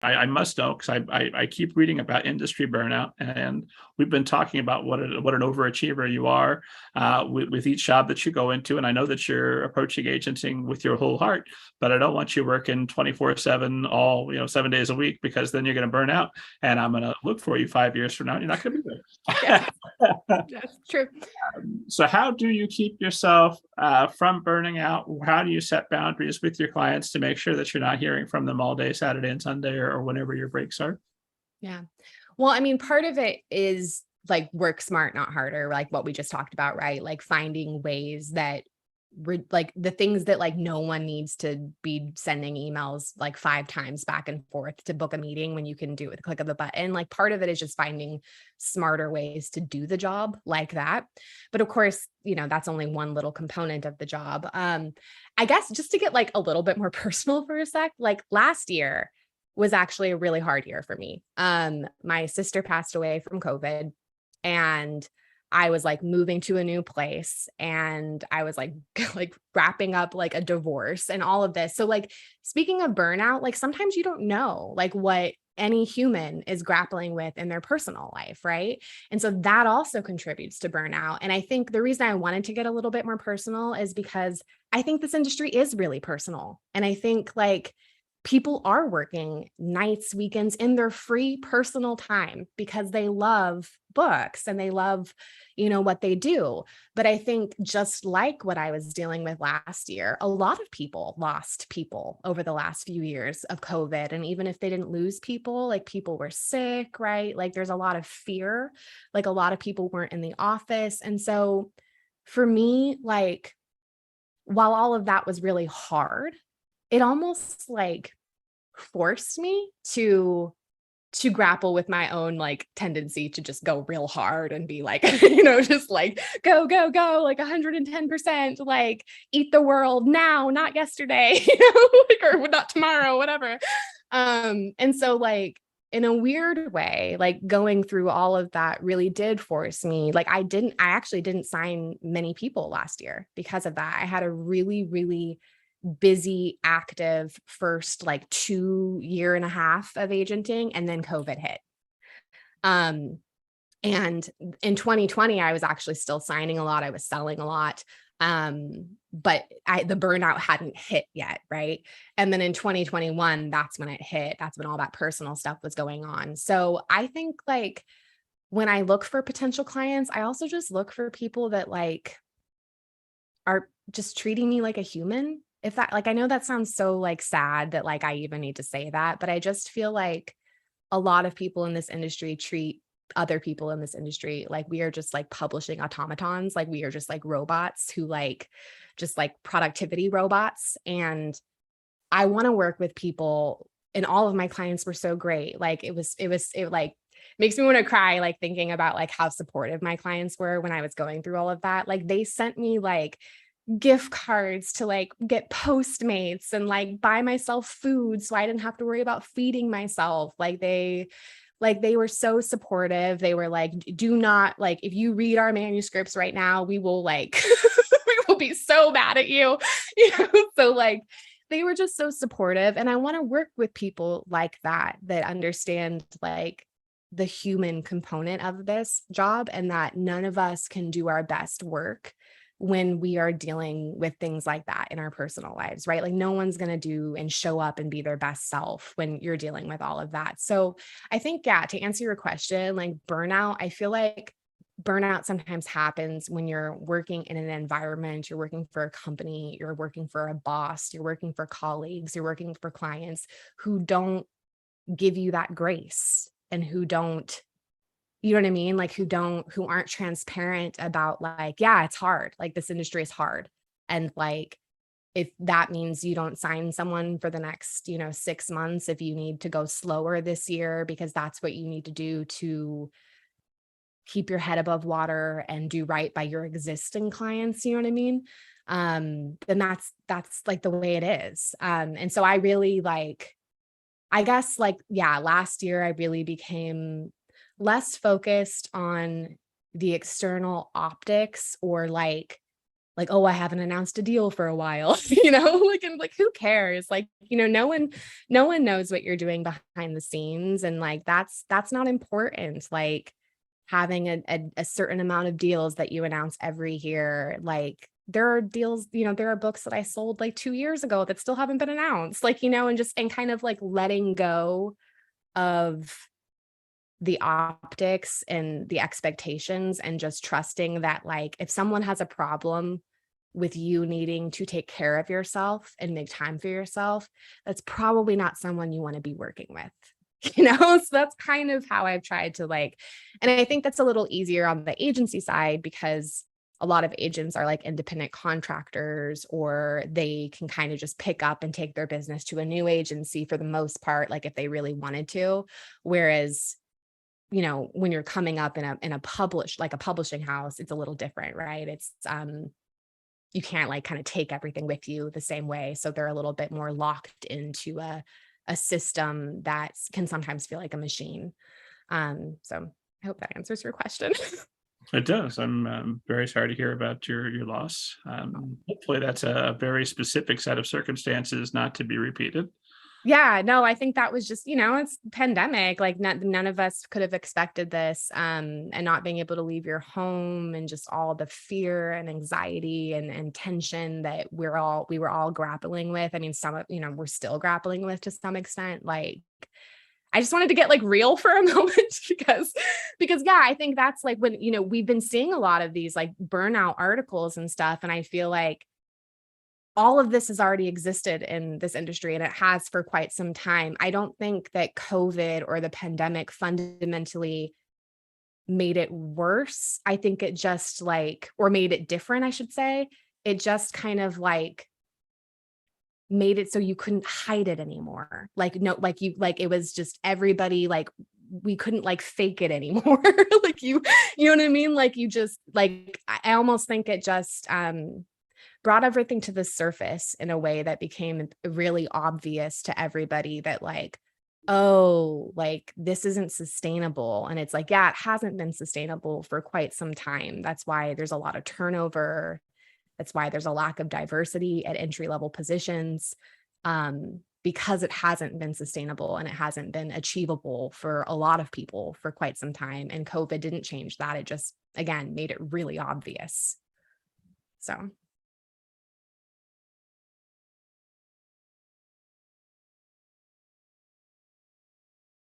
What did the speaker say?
I must know because I keep reading about industry burnout, and we've been talking about what an overachiever you are with each job that you go into. And I know that you're approaching agenting with your whole heart, but I don't want you working 24/7, all 7 days a week, because then you're going to burn out. And I'm going to look for you 5 years from now, and you're not going to be Yeah, there. that's true. So how do you keep yourself from burning out? How do you set boundaries with your clients to make sure that you're not hearing from them all day, Saturday and Sunday, or whenever your breaks are? Yeah. Well, I mean, part of it is like work smart, not harder, like what we just talked about, right? Like finding ways that like the things that like no one needs to be sending emails like 5 times back and forth to book a meeting when you can do it with a click of a button. Like part of it is just finding smarter ways to do the job like that. But of course, that's only one little component of the job. I guess just to get like a little bit more personal for a sec, like last year was actually a really hard year for me. My sister passed away from COVID, and I was like moving to a new place, and I was like like wrapping up like a divorce and all of this. So like speaking of burnout, like sometimes you don't know like what any human is grappling with in their personal life, right? And so that also contributes to burnout. And I think the reason I wanted to get a little bit more personal is because I think this industry is really personal. And I think like people are working nights, weekends in their free personal time because they love books and they love, what they do. But I think just like what I was dealing with last year, a lot of people lost people over the last few years of COVID. And even if they didn't lose people, like people were sick, right? Like there's a lot of fear, like a lot of people weren't in the office. And so for me, like, while all of that was really hard, it almost like forced me to grapple with my own like tendency to just go real hard and be like, just like go, go, go, like 110%, like eat the world now, not yesterday, like, or not tomorrow, whatever. And so like in a weird way, like going through all of that really did force me. Like I actually didn't sign many people last year because of that. I had a really, really busy, active first like 2.5 years of agenting, and then COVID hit. Um, and in 2020, I was actually still signing a lot. I was selling a lot. But the burnout hadn't hit yet. Right. And then in 2021, that's when it hit. That's when all that personal stuff was going on. So I think like when I look for potential clients, I also just look for people that like are just treating me like a human. If that, like, I know that sounds so like sad that like I even need to say that, but I just feel like a lot of people in this industry treat other people in this industry like we are just like publishing automatons, like we are just like robots who like just like productivity robots. And I want to work with people, and all of my clients were so great. Like it like makes me want to cry, like thinking about like how supportive my clients were when I was going through all of that. Like they sent me like gift cards to like get Postmates and like buy myself food so I didn't have to worry about feeding myself. Like they were so supportive. They were like, do not, like, if you read our manuscripts right now, we will like we will be so mad at you. So like they were just so supportive. And I want to work with people like that understand like the human component of this job, and that none of us can do our best work when we are dealing with things like that in our personal lives, right? Like no one's going to do and show up and be their best self when you're dealing with all of that. So I think, yeah, to answer your question, like burnout, I feel like burnout sometimes happens when you're working in an environment, you're working for a company, you're working for a boss, you're working for colleagues, you're working for clients who don't give you that grace, and who don't, you know what I mean? Like who aren't transparent about like, yeah, it's hard. Like this industry is hard. And like, if that means you don't sign someone for the next, 6 months, if you need to go slower this year, because that's what you need to do to keep your head above water and do right by your existing clients, you know what I mean? Then that's like the way it is. And so I really like, I guess like, yeah, last year I really became less focused on the external optics or like like, oh, I haven't announced a deal for a while, like, and like, who cares? Like, no one knows what you're doing behind the scenes. And like, that's not important. Like having a certain amount of deals that you announce every year, like there are deals, there are books that I sold like 2 years ago that still haven't been announced, like, and kind of like letting go of the optics and the expectations and just trusting that like if someone has a problem with you needing to take care of yourself and make time for yourself, that's probably not someone you want to be working with. So that's kind of how I've tried to like, and I think that's a little easier on the agency side because a lot of agents are like independent contractors, or they can kind of just pick up and take their business to a new agency for the most part, like if they really wanted to. Whereas when you're coming up in a like a publishing house, it's a little different, right? It's you can't like kind of take everything with you the same way. So they're a little bit more locked into a system that can sometimes feel like a machine. So I hope that answers your question. It does. I'm very sorry to hear about your loss. Hopefully, that's a very specific set of circumstances, not to be repeated. Yeah, no, I think that was just, it's pandemic. Like none of us could have expected this. And not being able to leave your home and just all the fear and anxiety and tension that we were all grappling with. I mean, some of, we're still grappling with to some extent. Like I just wanted to get like real for a moment because yeah, I think that's like when, we've been seeing a lot of these like burnout articles and stuff. And I feel like all of this has already existed in this industry and it has for quite some time. I don't think that COVID or the pandemic fundamentally made it worse. I think it just like, or made it different, I should say. It just kind of like made it so you couldn't hide it anymore. Like, no, like it was just everybody, like we couldn't like fake it anymore. Like you know what I mean? Like you just like, I almost think it just, brought everything to the surface in a way that became really obvious to everybody that like, oh, like this isn't sustainable. And it's like, yeah, it hasn't been sustainable for quite some time. That's why there's a lot of turnover. That's why there's a lack of diversity at entry level positions, because it hasn't been sustainable and it hasn't been achievable for a lot of people for quite some time. And COVID didn't change that. It just, again, made it really obvious. So